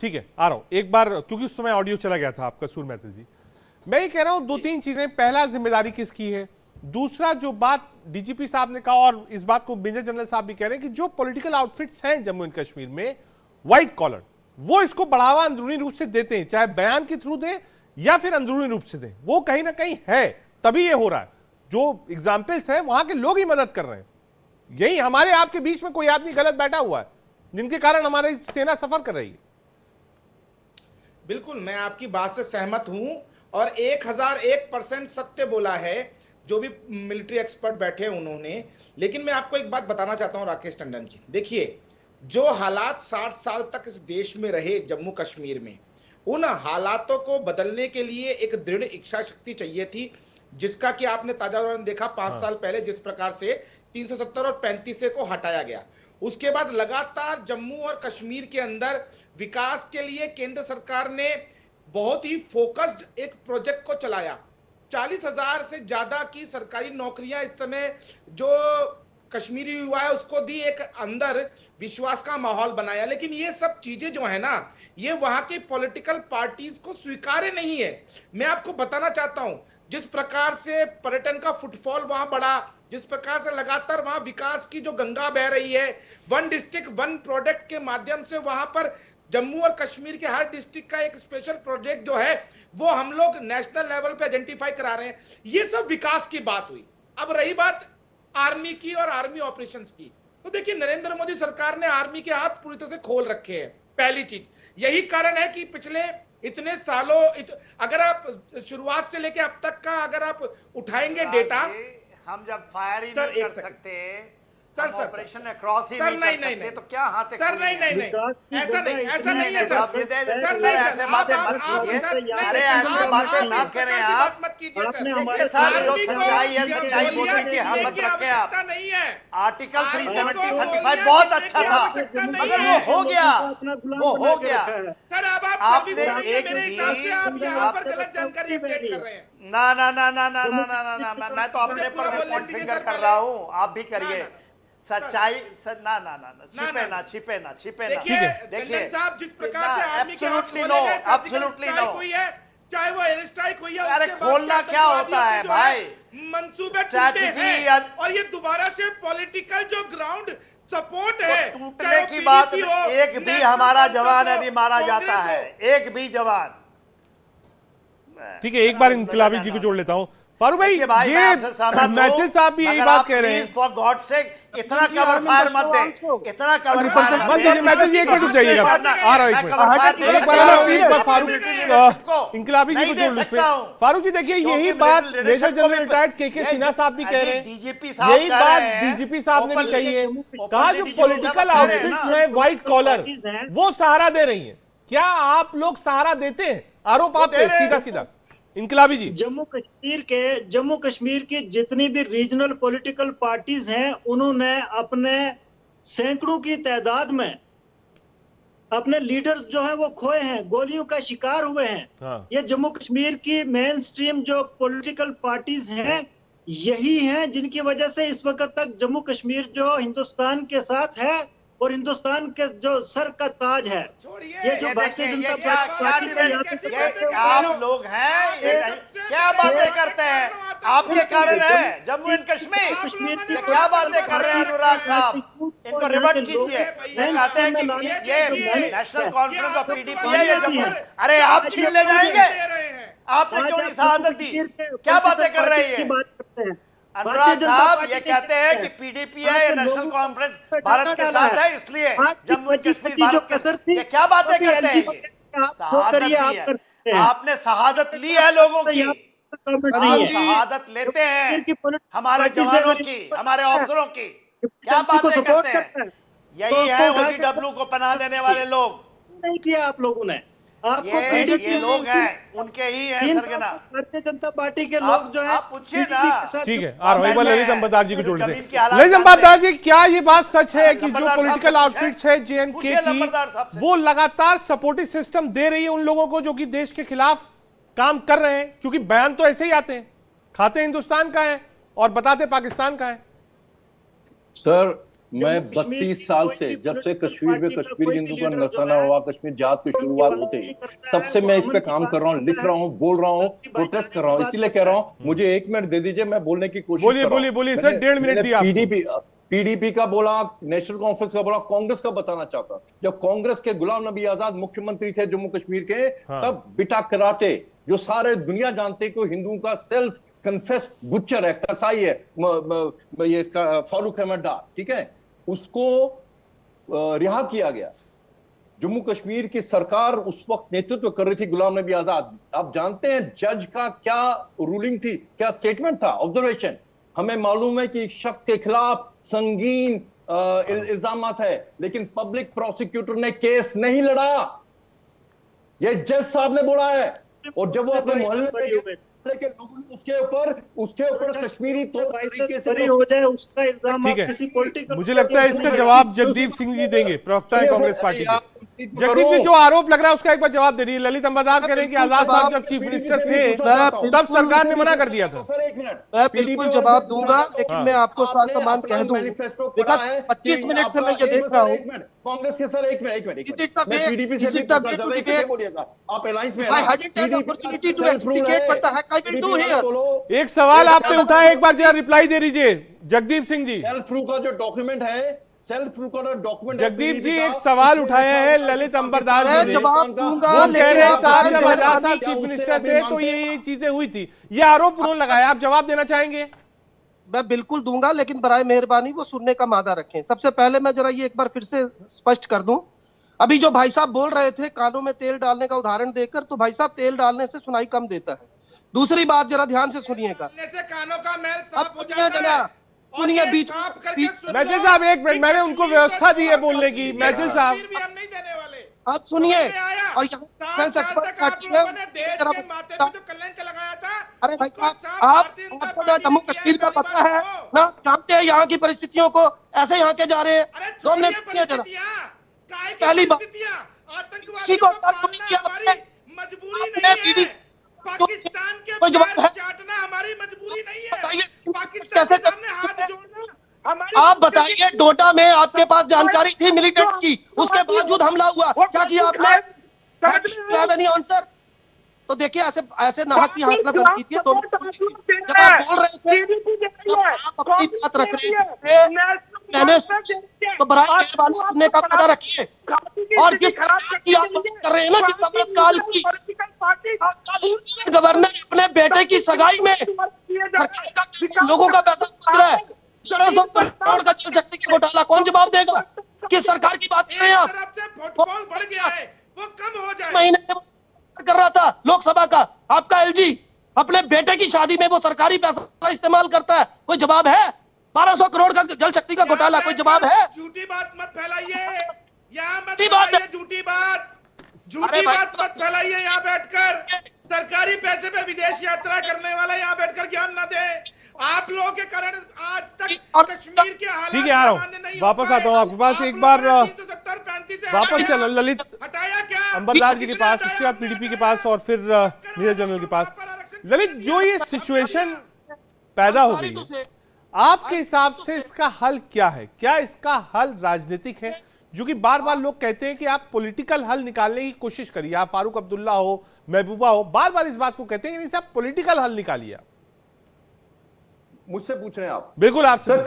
ठीक है, आ रहा हूं एक बार, क्योंकि उस समय ऑडियो चला गया था आपका, सूर मैथिल जी। मैं ये कह रहा हूं दो तीन चीजें। पहला, जिम्मेदारी किसकी है। दूसरा, जो बात डीजीपी साहब ने कहा और इस बात को मेजर जनरल साहब भी कह रहे हैं कि जो पॉलिटिकल आउटफिट्स हैं जम्मू एंड कश्मीर में, व्हाइट कॉलर, वो इसको बढ़ावा अंदरूनी रूप से देते हैं, चाहे बयान के थ्रू दें या फिर अंदरूनी रूप से दें, वो कहीं ना कहीं है, तभी ये हो रहा है। जो एग्जाम्पल्स हैं वहां के लोग ही मदद कर रहे हैं। यही हमारे आपके बीच में कोई आदमी गलत बैठा हुआ है जिनके कारण हमारी सेना सफर कर रही है। बिल्कुल, मैं आपकी बात से सहमत हूं और 1001% सत्य बोला है जो भी मिलिट्री एक्सपर्ट बैठे उन्होंने। लेकिन मैं आपको एक बात बताना चाहता हूं राकेश टंडन जी, देखिए जो हालात 60 साल तक इस देश में रहे जम्मू कश्मीर में, उन हालातों को बदलने के लिए एक दृढ़ इच्छा शक्ति चाहिए थी, जिसका कि आपने ताजा उदाहरण देखा 5 साल पहले जिस प्रकार से 370 और 35 को हटाया गया। उसके बाद लगातार जम्मू और कश्मीर के अंदर विकास के लिए केंद्र सरकार ने बहुत ही फोकस्ड एक प्रोजेक्ट को चलाया। 40,000 से ज्यादा की सरकारी नौकरियां इस समय जो कश्मीरी युवा है उसको दी, एक अंदर विश्वास का माहौल बनाया। लेकिन ये सब चीजें जो है ना, ये वहां की पॉलिटिकल पार्टीज को स्वीकार्य नहीं है। मैं आपको बताना चाहता हूं, जिस प्रकार से पर्यटन का फुटफॉल वहां बढ़ा, जिस प्रकार से लगातार वहां विकास की जो गंगा बह रही है, वन डिस्ट्रिक्ट वन प्रोडक्ट के माध्यम से वहां पर जम्मू और कश्मीर के हर डिस्ट्रिक्ट का एक स्पेशल प्रोजेक्ट जो है वो हम लोग नेशनल लेवल पे आइडेंटिफाई करा रहे हैं। ये सब विकास की बात हुई। अब रही बात आर्मी की और आर्मी ऑपरेशंस की, तो देखिए नरेंद्र मोदी सरकार ने आर्मी के हाथ पूरी तरह से खोल रखे हैं। पहली चीज यही कारण है कि पिछले इतने सालों अगर आप शुरुआत से लेके अब तक का अगर आप उठाएंगे डेटा, हम जब फायर ही नहीं कर सकते, हम ऑपरेशन क्रॉस ही नहीं कर सकते, तो क्या हाथ सर नहीं ऐसा नहीं है सर, ऐसे बातें मत कीजिए। अरे ऐसे बातें ना करें आप, मत कीजिए हमारे साथ जो सच्चाई है सच्चाई बोलने की हिम्मत रखें आप। नहीं है आर्टिकल 370-35 बहुत अच्छा था, मगर वो हो गया, वो हो गया। सर अब आपने एक मेरे हिसाब से आप यहाँ पर गलत जानकारी अपडेट कर रहे हैं। ना ना ना ना ना ना ना ना ना, मैं तो अपने पर पॉइंट फिंगर कर रहा हूँ, आप भी करिए। सच्चाई ना ना ना ना, छिपे ना। देखिए साहब, जिस प्रकार से आर्मी के एब्सोल्युटली नो, एब्सोल्युटली नो, चाहे वो एयर स्ट्राइक हुई है, अरे खोलना क्या होता है भाई, मंसूबे टूटे हैं और ये दोबारा से पॉलिटिकल जो ग्राउंड सपोर्ट है, टूटने की बात, एक भी हमारा जवान यदि मारा जाता है, एक भी जवान। ठीक है, एक बार इनकलाबी जी को जोड़ लेता हूं। फारूक भाई, ये मैथिल साहब भी यही बात कह रहे हैं, फॉर गॉड सेक इतना कवर फायर मत दे, इतना कवर फायर मत दे। मैथिल जी एक मिनट रुक जाइएगा, आ रहा है एक बार फारूक इनकलाबी जी को जोड़ लीजिए। फारूक जी देखिए, यही बात मेजर जनरल रिटायर्ड के सिन्हा साहब भी कह रहे हैं, यही बात डीजीपी साहब ने भी कही है। कहा जो पॉलिटिकल आउटफिट्स है व्हाइट कॉलर, वो सहारा दे रही है। क्या आप लोग सहारा देते हैं? आरोप आप सीधा सीधा इनकलाबी जी। जम्मू कश्मीर की जितनी भी रीजनल पॉलिटिकल पार्टीज हैं, उन्होंने अपने सैकड़ों की तादाद में अपने लीडर्स जो है वो खोए हैं, गोलियों का शिकार हुए हैं। हाँ। ये जम्मू कश्मीर की मेन स्ट्रीम जो पॉलिटिकल पार्टीज हैं, यही हैं जिनकी वजह से इस वक्त तक जम्मू कश्मीर जो हिंदुस्तान के साथ है और हिंदुस्तान के जो सर का ताज है, ये जो भारतीय जनता पार्टी, आप लोग हैं क्या बातें करते हैं, आपके कारण है जम्मू एंड कश्मीर। ये क्या बातें कर रहे हैं अनुराग साहब, इनको रिवर्ट कीजिए। ये कहते हैं कि ये नेशनल कॉन्फ्रेंस ऑफ पीडीपी है ये जम्मू, अरे आप छीन ले जाएंगे, आपने क्यों नहीं शहादत दी, क्या बातें कर रही है अनुराग साहब। ये कहते हैं कि पीडीपी है, ये नेशनल कॉन्फ्रेंस भारत के साथ है, इसलिए जम्मू एंड कश्मीर भारत के साथ। ये क्या बातें करते हैं, शहादत ली है, आपने शहादत ली है लोगों की, आप शहादत लेते हैं हमारे जवानों की, हमारे अफसरों की, क्या बातें करते हैं। यही है ओजीडब्ल्यू को पनाह देने वाले लोग। नहीं किया आप लोगों ने, ये लोग हैं, उनके ही हैं सरगना, भारतीय जनता पार्टी के लोग जो है। आप पूछिए ना। ठीक है, आ रहा हूं, ललित अंबरदार जी को जोड़ देते हैं। ललित अंबरदार जी, क्या ये बात सच है कि जो पॉलिटिकल आउटफिट्स है जेएनके की, वो लगातार सपोर्टिव सिस्टम दे रही है उन लोगों को जो कि देश के खिलाफ काम कर रहे हैं? क्योंकि बयान तो ऐसे ही आते हैं, खाते हिंदुस्तान का है और बताते पाकिस्तान का है। सर मैं 32 साल से, जब से कश्मीर में कश्मीरी हिंदू का नसाना हुआ, कश्मीर जात की शुरुआत होते ही, तब से मैं इस पे काम कर रहा हूँ, लिख रहा हूँ, बोल रहा हूँ, प्रोटेस्ट कर रहा हूँ। इसीलिए कह रहा हूँ मुझे 1 मिनट दे दीजिए, मैं बोलने की कोशिश बोलिए बोलिए बोलिए सर, 1.5 मिनट दिया आपको। पीडीपी का बोला, नेशनल कॉन्फ्रेंस का बोला, कांग्रेस का बताना चाहता। जब कांग्रेस के गुलाम नबी आजाद मुख्यमंत्री थे जम्मू कश्मीर के, तब बिटा कराटे, जो सारे दुनिया जानते कि हिंदुओं का सेल्फ कन्फेस बुचर है, कसाई है, ये इसका फारूक अहमद डार, ठीक है, उसको रिहा किया गया। जम्मू कश्मीर की सरकार उस वक्त नेतृत्व कर रही थी गुलाम नबी आजाद। आप जानते हैं जज का क्या रूलिंग थी, क्या स्टेटमेंट था, ऑब्जर्वेशन। हमें मालूम है कि एक शख्स के खिलाफ संगीन इल्जामात है, लेकिन पब्लिक प्रोसिक्यूटर ने केस नहीं लड़ा, ये जज साहब ने बोला है। और जब वो अपने मोहल्ले के लोगों ने उसके ऊपर कश्मीरी तौर तरीके से हो जाए उसका इल्जाम, ठीक है, मुझे लगता है इसका जवाब जगदीप सिंह जी देंगे, प्रवक्ता है कांग्रेस पार्टी के। जगदीप जी, जो आरोप लग रहा है उसका एक बार जवाब दे दीजिए। ललित अंबरदार कह रहे हैं कि आजाद साहब जब चीफ मिनिस्टर थे तब सरकार ने मना कर दिया था। मैं बिल्कुल जवाब दूंगा, लेकिन मैं आपको सवाल समान कह दूं, 25 मिनट से मैं ये देख रहा हूँ। कांग्रेस के सर, एक मिनट, मैं पीडीपी से बोलिएगा, आप अलायंस में एक सवाल आपने उठाया, एक बार जरा रिप्लाई दे दीजिए जगदीप सिंह जी। सेल्फ प्रूफ का जो डॉक्यूमेंट है, सेल्फ प्रूफ का डॉक्यूमेंट, जगदीप जी एक सवाल उठाया है ललित अंबरदार जी ने, जवाब दूंगा, वो कह रहे हैं साहब जब लेकिन आजाद साहब चीफ मिनिस्टर थे तो ये चीजें हुई थी, ये आरोप उन्होंने लगाया, आप जवाब देना चाहेंगे? मैं बिल्कुल दूंगा, लेकिन बराए मेहरबानी वो सुनने का मादा रखें। सबसे पहले मैं जरा ये एक बार फिर से स्पष्ट कर दूं, अभी जो भाई साहब बोल रहे थे कानों में तेल डालने का उदाहरण देकर, तो भाई साहब तेल डालने से सुनाई कम देता है। दूसरी बात जरा ध्यान से सुनिएगा, कानों का मैल साफ हो अब जाता है। सुनिए बीच मैथिल साहब एक मिनट, मैंने उनको व्यवस्था दी है बोलने की। मैथिल साहब भी हम नहीं देने वाले, आप सुनिए, और अरे भाई आपको जम्मू कश्मीर का पता है ना, जानते हैं यहाँ की परिस्थितियों को, ऐसे यहाँ के जा रहे हैं। 2 मिनट सुनिए जरा, पहली बात किसी को मजबूरी नहीं है, पाकिस्तान के कोई जवाब है? चाटना हमारी मजबूरी नहीं है, बताइए पाकिस्तान कैसे के सामने हाथ जोड़ना हमारी। आप बताइए, डोडा में आपके पास जानकारी थी मिलिटेंट्स की, उसके बावजूद हमला हुआ, क्या किया आपने? Any answer? तो देखिए ऐसे नाहक की हालत बन कीजिए। तो जब आप बोल रहे थे, जब आप अपनी बात रख रहे थे, मैंने तो बराए मेहरबानी सुनने का पता रखिए। और जिस सरकार की आप बात कर रहे हैं ना, जिस अमृतकाल की, गवर्नर अपने बेटे की सगाई में सरकार का लोगों का पैसा पूछ रहा है, 2 करोड़ का जल शक्ति का घोटाला, कौन जवाब देगा? किस सरकार की बात कर रहे हैं आप? फुटबॉल बढ़ गया है, वो कम हो जाए। महीने कर रहा था लोकसभा का, आपका एलजी अपने बेटे की शादी में वो सरकारी पैसा इस्तेमाल करता है, कोई जवाब है? 1200 करोड़ का जल शक्ति का घोटाला, कोई जवाब है? झूठी बात मत फैलाइए, यहाँ मत झूठी बात फैलाइए, झूठी बात मत फैलाइए। यहाँ बैठकर सरकारी पैसे पे विदेश यात्रा करने वाला यहाँ बैठकर ज्ञान ना दे। आप लोगों के कारण आज तक कश्मीर के हालात ठीक है, आ रहा हूँ, वापस आता हूँ आपके पास। एक बार वापस चलो ललित हटाया क्या अंबरदार जी के पास, उसके बाद पीडीपी के पास और फिर मेजर जनरल के पास। ललित, जो ये सिचुएशन पैदा हो गई है, आपके हिसाब से इसका हल क्या है? क्या इसका हल राजनीतिक है? जो कि बार बार लोग कहते हैं कि आप पॉलिटिकल हल निकालने की कोशिश करिए, आप फारूक अब्दुल्ला हो, महबूबा हो, बार बार इस बात को कहते हैं कि आप पॉलिटिकल हल निकालिए। मुझसे पूछ रहे हैं आप? बिल्कुल आप सर,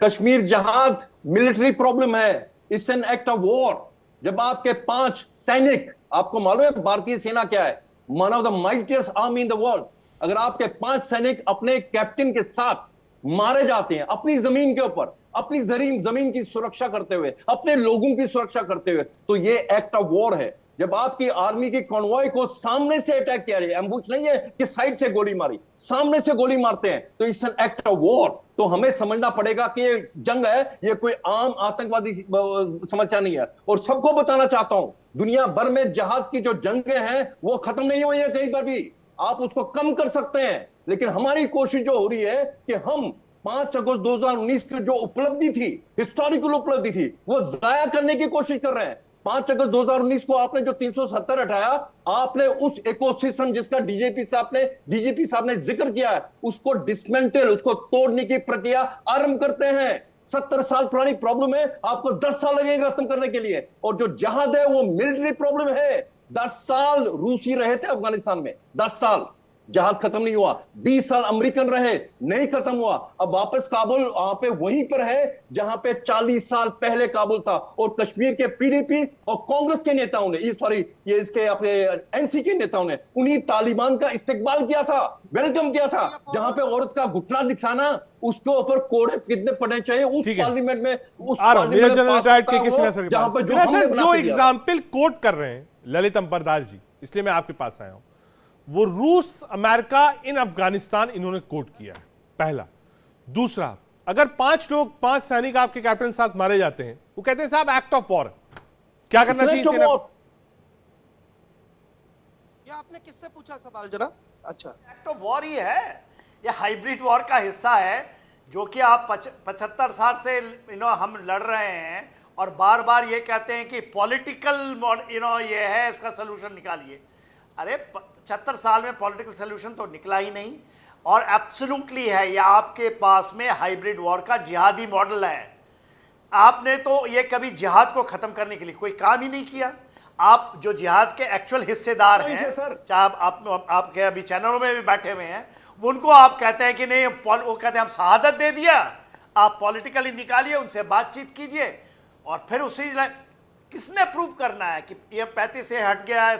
कश्मीर जहां मिलिट्री प्रॉब्लम है, it's an act of war. जब आपके 5 सैनिक, आपको मालूम है भारतीय सेना क्या है, one of the mightiest army in the world, अगर आपके 5 सैनिक अपने कैप्टन के साथ मारे जाते हैं अपनी जमीन के ऊपर, अपनी जमीन की सुरक्षा करते हुए, अपने लोगों की सुरक्षा करते हुए, तो ये एक्ट ऑफ वॉर है। जब आपकी आर्मी की कॉन्वॉय को सामने से अटैक किया जाए, एम्बुश नहीं है कि साइड से गोली मारी, सामने से गोली मारते हैं, तो it's an act of war. तो हमें समझना पड़ेगा कि ये जंग है, ये कोई आम आतंकवादी समस्या नहीं है। और सबको बताना चाहता हूं, दुनिया भर में जहाज की जो जंगें हैं वो खत्म नहीं हुई है कहीं पर भी, आप उसको कम कर सकते हैं। लेकिन हमारी कोशिश जो हो रही है कि हम 5 अगस्त 2019 की जो उपलब्धि थी, हिस्टोरिकल उपलब्धि थी, वो जाया करने की कोशिश कर रहे हैं। 5 अगस्त 2019 को आपने जो 370 हटाया, आपने उस इकोसिस्टम जिसका डीजीपी साहब ने जिक्र किया है, उसको डिसमेंटल, उसको तोड़ने की प्रक्रिया आरंभ करते हैं। 70 साल पुरानी प्रॉब्लम है, आपको 10 साल लगेगा खत्म करने के लिए। और जो जहाद है वो मिलिट्री प्रॉब्लम है। 10 साल रूसी रहे थे अफगानिस्तान में, 10 साल जहाज खत्म नहीं हुआ। 20 साल अमेरिकन रहे, नहीं खत्म हुआ। अब वापस काबुल वहां पे वहीं पर है जहां पे 40 साल पहले काबुल था। और कश्मीर के पीडीपी और कांग्रेस के नेताओं ने, ये इसके अपने एनसी के नेताओं ने उन्हीं तालिबान का इस्तेकबाल किया था, वेलकम किया था। जहां पे औरत का घुटना दिखाना, उसके ऊपर कोड़े कितने पड़ने चाहिए उस पार्लियामेंट में, उस पार्लियामेंट जहां पे जो एग्जाम्पल कोट कर रहे हैं ललित अंबरदास जी, इसलिए मैं आपके पास आया हूं, वो रूस, अमेरिका इन अफगानिस्तान इन्होंने कोट किया है, पहला। दूसरा, अगर 5 सैनिक आपके कैप्टन साथ मारे जाते हैं, वो कहते हैं साहब एक्ट ऑफ वॉर, क्या करना चाहिए सेना को? ये आपने किससे पूछा सवाल जरा? अच्छा, एक्ट ऑफ वॉर ही है, ये हाइब्रिड वॉर का हिस्सा है, जो कि आप 75 साल से हम लड़ रहे हैं और बार बार ये कहते हैं कि पॉलिटिकल ये है, इसका सोल्यूशन निकालिए। अरे 75 साल में पॉलिटिकल सोल्यूशन तो निकला ही नहीं। और एब्सोल्युटली है, ये आपके पास में हाइब्रिड वॉर का जिहादी मॉडल है। आपने तो ये कभी जिहाद को खत्म करने के लिए कोई काम ही नहीं किया। आप जो जिहाद के एक्चुअल हिस्सेदार हैं, चाहे आपके अभी चैनलों में भी बैठे हुए हैं, उनको आप कहते हैं कि नहीं, वो कहते हैं हम शहादत दे दिया, आप पॉलिटिकली निकालिए, उनसे बातचीत कीजिए। और फिर उसी किसने प्रूव करना है कि ये 35 से हट गया,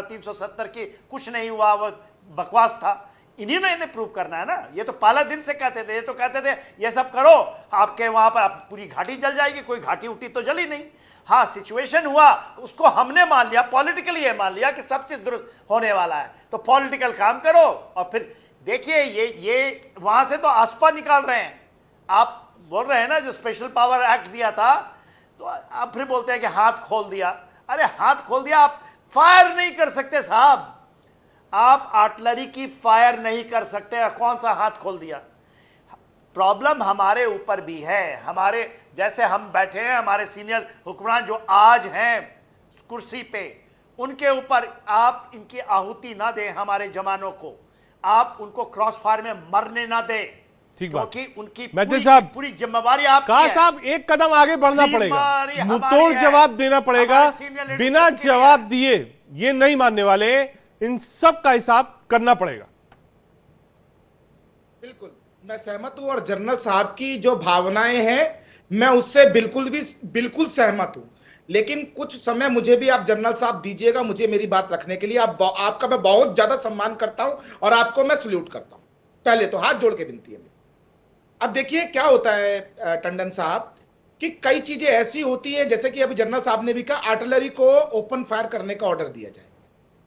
370 की कुछ नहीं हुआ, वो बकवास था? इन्हीं ने प्रूव करना है ना। ये तो पहला दिन से कहते थे, ये तो कहते थे ये सब करो, आपके वहां पर पूरी घाटी जल जाएगी। कोई घाटी उठी तो जली नहीं। हाँ, सिचुएशन हुआ, उसको हमने मान लिया, पॉलिटिकली ये मान लिया कि सब चीज दुरुस्त होने वाला है, तो पॉलिटिकल काम करो। और फिर देखिए, ये वहां से तो आसपा निकाल रहे हैं। आप बोल रहे हैं ना, जो स्पेशल पावर एक्ट दिया था, तो आप फिर बोलते हैं कि हाथ खोल दिया। अरे हाथ खोल दिया, आप फायर नहीं कर सकते साहब, आप आर्टिलरी की फायर नहीं कर सकते। कौन सा हाथ खोल दिया? प्रॉब्लम हमारे ऊपर भी है। हमारे जैसे हम बैठे हैं, हमारे सीनियर हुक्मरान जो आज हैं कुर्सी पे, उनके ऊपर आप इनकी आहुति ना दें। हमारे जवानों को आप उनको क्रॉस फायर में मरने ना दें, क्योंकि उनकी पूरी जिम्मेवारी आपकी है। साहब, एक कदम आगे बढ़ना पड़ेगा, मुंहतोड़ जवाब देना पड़ेगा। बिना जवाब दिए ये नहीं मानने वाले, इन सब का हिसाब करना पड़ेगा। बिल्कुल, मैं सहमत हूं। और जनरल साहब की जो भावनाएं हैं, मैं उससे बिल्कुल सहमत हूं। लेकिन कुछ समय मुझे भी आप जनरल साहब दीजिएगा, मुझे मेरी बात रखने के लिए। आपका मैं बहुत ज्यादा सम्मान करता हूं और आपको मैं सल्यूट करता हूं। पहले तो हाथ जोड़ के विनती है। अब देखिए क्या होता है टंडन साहब, कि कई चीजें ऐसी होती है, जैसे कि अभी जनरल साहब ने भी कहा, आर्टिलरी को ओपन फायर करने का ऑर्डर दिया जाए।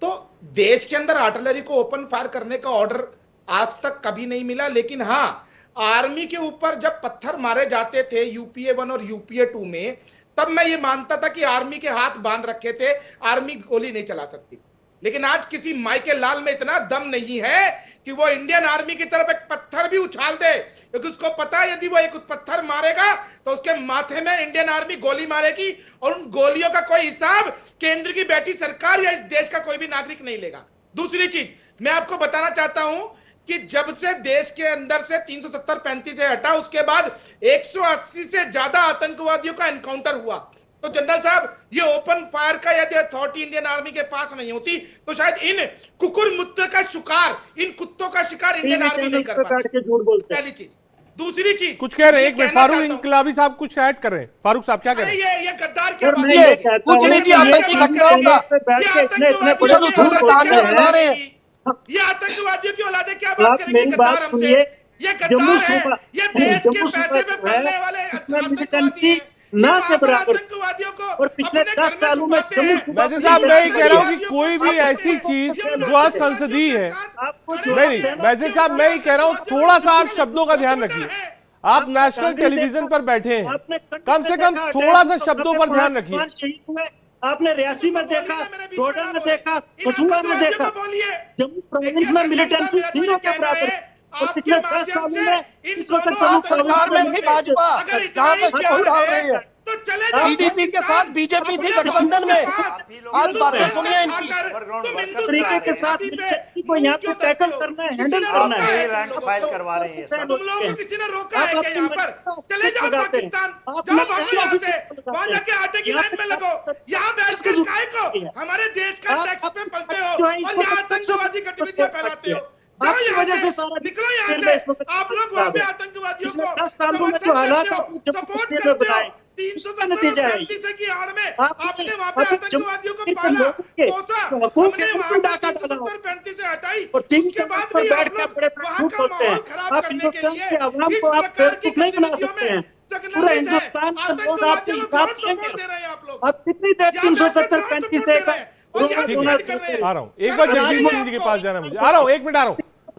तो देश के अंदर आर्टिलरी को ओपन फायर करने का ऑर्डर आज तक कभी नहीं मिला। लेकिन हाँ, आर्मी के ऊपर जब पत्थर मारे जाते थे यूपीए 1 और यूपीए 2 में, तब मैं ये मानता था कि आर्मी के हाथ बांध रखे थे, आर्मी गोली नहीं चला सकती। लेकिन आज किसी माइकल लाल में इतना दम नहीं है कि वो इंडियन आर्मी की तरफ एक पत्थर भी उछाल दे, क्योंकि उसको पता है यदि वो एक पत्थर मारेगा तो उसके माथे में इंडियन आर्मी गोली मारेगी, और उन गोलियों का कोई हिसाब केंद्र की बैठी सरकार या इस देश का कोई भी नागरिक नहीं लेगा। दूसरी चीज मैं आपको बताना चाहता हूं कि जब से देश के अंदर से 370-35 से हटा, उसके बाद 180 से ज्यादा आतंकवादियों का एनकाउंटर हुआ। तो जनरल साहब, ये ओपन फायर का यदि अथॉरिटी इंडियन आर्मी के पास नहीं होती, तो शायद इन कुकुर मुत्ते का शिकार, इन कुत्तों का शिकार इंडियन आर्मी नहीं कर पाती। पहली चीज। दूसरी चीज, कुछ कह रहे हैं, एक मिनट, फारूक इनकलाबी साहब कुछ ऐड कर रहे हैं। फारूक साहब क्या कह रहे हैं? ये गद्दार क्या कुछ नहीं जी, ये आतंकवादियों की औलादे क्या बात करेंगे? गद्दार हमसे, ये गद्दार है, ये देश के पैसे में पलने वाले आतंकवादी हैं। ना के बराबर। आतंकवादियों को और पिछले 10 सालों में वैसे साहब, मैं कह रहा हूं कि कोई भी ऐसी चीज जो आज संसदीय है, नहीं, वैसे साहब मैं कह रहा हूं, थोड़ा सा आप शब्दों का ध्यान रखिए। आप नेशनल टेलीविजन पर बैठे हैं, कम से कम थोड़ा सा शब्दों पर ध्यान रखिए। आपने रियासी में देखा, टोडर में देखा, कठुआ में देखा, जम्मू प्रोविंस में मिलिटेंसी जीरो के बराबर। और पिछले 10 सालों में इस वक्त सरकार में भी भाजपा जहां पे वोट डाल रही है, टीडीपी के साथ बीजेपी भी गठबंधन में। आज बातें सुनिए इनकी। तरीके के साथ आपको यहाँ पे टैकल करना है, हैंडल करना आप है। यही रैंक फाइल करवा रहे हैं ये सब। तुम लोगों को किसी ने रोका आप है क्या अपनी यहाँ पर? मर्जी चले जाओ लगाते हैं। पाकिस्तान, आप जाओ लोग भागो ऐसे यहाँ ऑफिस से, लगाते वहां हैं। जाके आटे की यहाँ लाइन में पे लगो। यहाँ बैठ कर काय को हमारे देश का टैक्स पे पलते हो जो है इस और वक्त यहाँ तक आतंकवादी गतिविधियां फैलाते हो। जाओ आपकी यहाँ वजह से से, सारा निकलो यहाँ कश्मीर में इस से। वक्त आप लोग वहाँ पे खराब है। आतंकवादियों पिछले को 10 सालों में जो समर्थन हालात करते हो, आपने जम्मू सपोर्ट कश्मीर में करते हो। बनाए, 370 नतीजा है। 35 की आड़ में आपने आपने वहाँ पे अभी जम्मू आतंकवादियों को कश्मीर के पाला, लोगों के पोसा। हकूक के हमने वहाँ बिल्कुल पे डाका डाला 370-35 से हटाई। और टीवी उसके के बाद पर भी बैठ आप के लोग बड़े वहाँ झूठ का बोलते हैं। माहौल खराब आप करने के हिंदुस्तान लिए के आवाम इस को आप प्रकार की बेवकूफ नहीं बना गतिविधियों सकते में हैं। संलग्न पूरा है। हिंदुस्तान का लोग आपसे आतंकवादियों को हिसाब ग्राउंड लेंगे। सपोर्ट दे रहे हैं आप लोग। अब कितनी देर यहाँ बैठ कर 370 ग्राउंड 35 सपोर्ट दे का रहे हैं और यहाँ ठीक डिफेंड है, कर रहे हैं। आ रहा हूँ एक बार शर्म जगदीप नहीं सिंह जी के आपको। पास जाना है मुझे। आ रहा हूँ, 1 मिनट आ रहा हूँ।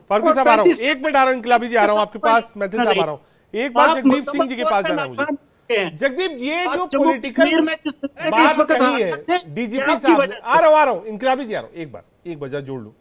फारूकी साहब आ रहा हूँ, 1 मिनट आ रहा हूँ। इनकलाबी जी आ रहा हूँ आपके पास। मैथिल साहब आ रहा हूँ, एक बार आप जगदीप सिंह जी के पास मुकम्मल जाना है तौर पे मुझे। नाकाम हैं। जगदीप, ये और जो जम्मू पॉलिटिकल कश्मीर में जिस तरह के इस बात वक्त कही हालात है हैं, डीजीपी आपकी साहब ने, वजह से। आ रहा हूँ इनकलाबी जी आ रहा हूँ, एक बार जोड़ लूं।